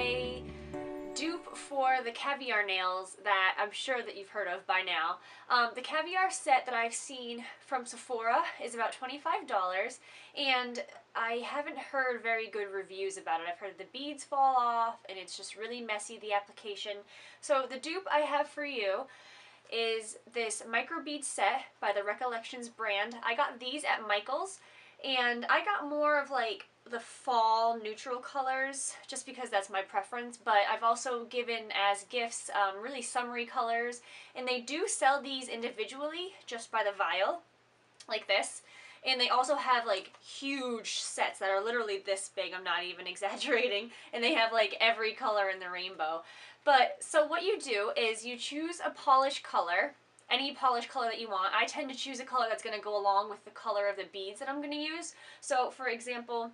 a dupe for the Caviar nails that I'm sure that you've heard of by now. The Caviar set that I've seen from Sephora is about $25, and I haven't heard very good reviews about it. I've heard the beads fall off and it's just really messy, the application. So the dupe I have for you is this microbead set by the Recollections brand. I got these at Michael's, and I got more of like the fall neutral colors just because that's my preference, but I've also given as gifts really summery colors, and they do sell these individually just by the vial like this. And they also have like huge sets that are literally this big, I'm not even exaggerating, and they have like every color in the rainbow. But so what you do is you choose a polish color, any polish color that you want. I tend to choose a color that's going to go along with the color of the beads that I'm going to use. So for example,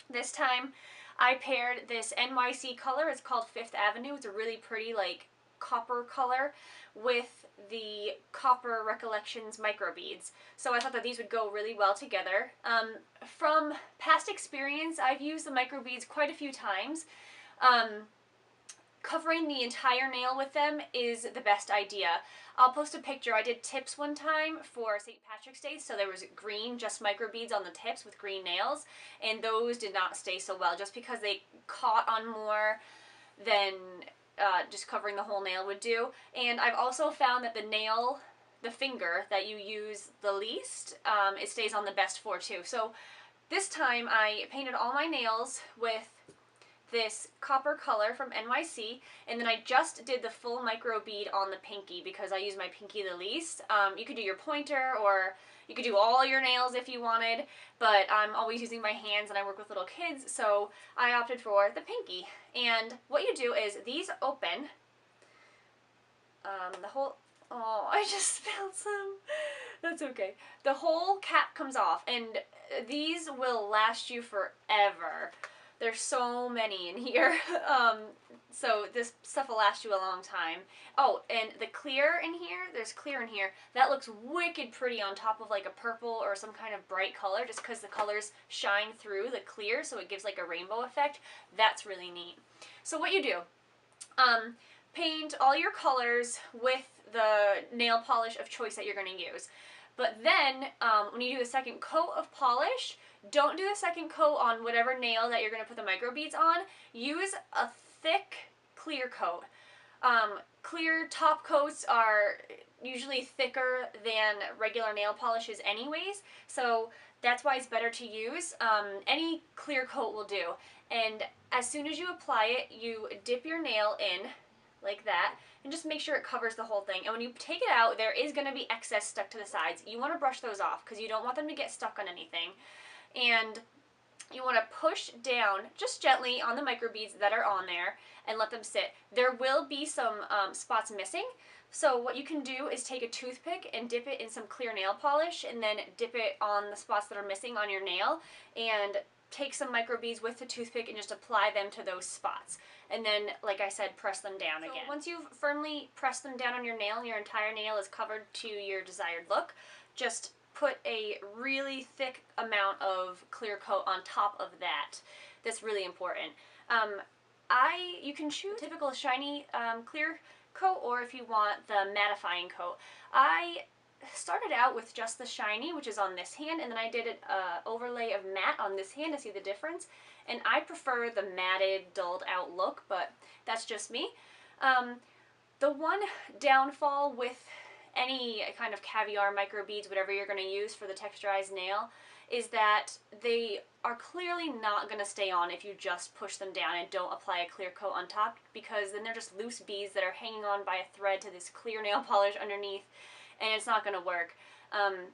this time I paired this NYC color, it's called Fifth Avenue, it's a really pretty like copper color, with the copper Recollections Microbeads. So I thought that these would go really well together. From past experience, I've used the microbeads quite a few times. Covering the entire nail with them is the best idea. I'll post a picture. I did tips one time for St. Patrick's Day, so there was green, just microbeads on the tips with green nails, and those did not stay so well just because they caught on more than just covering the whole nail would do. And I've also found that the finger that you use the least, it stays on the best for too. So this time I painted all my nails with this copper color from NYC, and then I just did the full micro bead on the pinky because I use my pinky the least. You could do your pointer, or you could do all your nails if you wanted, but I'm always using my hands and I work with little kids, so I opted for the pinky. And what you do is these open, the whole, oh, I just spilled some. That's okay. The whole cap comes off, and these will last you forever. There's so many in here, so this stuff will last you a long time. Oh, and the clear in here, there's clear in here, that looks wicked pretty on top of like a purple or some kind of bright color, just because the colors shine through the clear, so it gives like a rainbow effect. That's really neat. So what you do, paint all your colors with the nail polish of choice that you're going to use. But then, when you do the second coat of polish, don't do the second coat on whatever nail that you're going to put the microbeads on. Use a thick clear coat. Clear top coats are usually thicker than regular nail polishes anyways, so that's why it's better to use. Any clear coat will do. And as soon as you apply it, you dip your nail in like that, and just make sure it covers the whole thing. And when you take it out, there is going to be excess stuck to the sides. You want to brush those off because you don't want them to get stuck on anything. And you want to push down just gently on the microbeads that are on there and let them sit. There will be some spots missing, so what you can do is take a toothpick and dip it in some clear nail polish, and then dip it on the spots that are missing on your nail, and take some microbeads with the toothpick and just apply them to those spots. And then, like I said, press them down again. Once you've firmly pressed them down on your nail and your entire nail is covered to your desired look, just put a really thick amount of clear coat on top of that. That's really important. You can choose typical shiny clear coat, or if you want the mattifying coat. I started out with just the shiny, which is on this hand, and then I did an overlay of matte on this hand to see the difference. And I prefer the matted, dulled out look, but that's just me. The one downfall with any kind of Caviar microbeads, whatever you're going to use for the texturized nail, is that they are clearly not going to stay on if you just push them down and don't apply a clear coat on top, because then they're just loose beads that are hanging on by a thread to this clear nail polish underneath, and it's not going to work.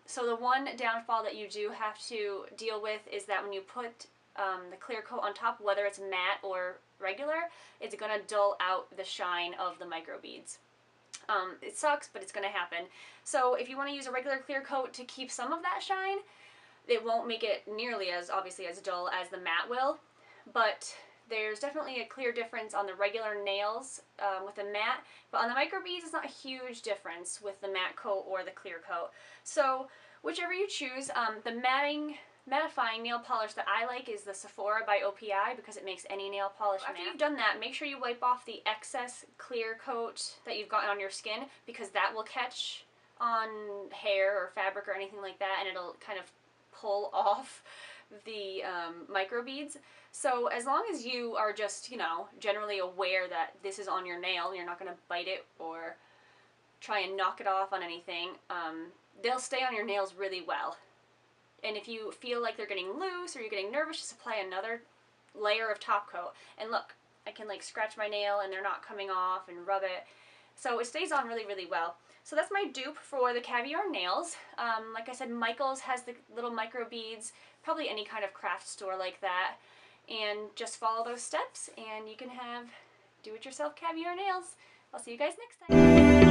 So the one downfall that you do have to deal with is that when you put the clear coat on top, whether it's matte or regular, it's going to dull out the shine of the microbeads. It sucks, but it's going to happen. So if you want to use a regular clear coat to keep some of that shine, it won't make it nearly as, obviously, as dull as the matte will, but there's definitely a clear difference on the regular nails with the matte, but on the microbeads it's not a huge difference with the matte coat or the clear coat. So whichever you choose, the mattifying nail polish that I like is the Sephora by O.P.I because it makes any nail polish matte. After you've done that, make sure you wipe off the excess clear coat that you've gotten on your skin, because that will catch on hair or fabric or anything like that, and it'll kind of pull off the microbeads. So as long as you are just, you know, generally aware that this is on your nail, you're not going to bite it or try and knock it off on anything, they'll stay on your nails really well. And if you feel like they're getting loose or you're getting nervous, just apply another layer of top coat. And look, I can like scratch my nail and they're not coming off, and rub it. So it stays on really, really well. So that's my dupe for the Caviar nails. Like I said, Michael's has the little micro beads, probably any kind of craft store like that. And just follow those steps and you can have do-it-yourself Caviar nails. I'll see you guys next time.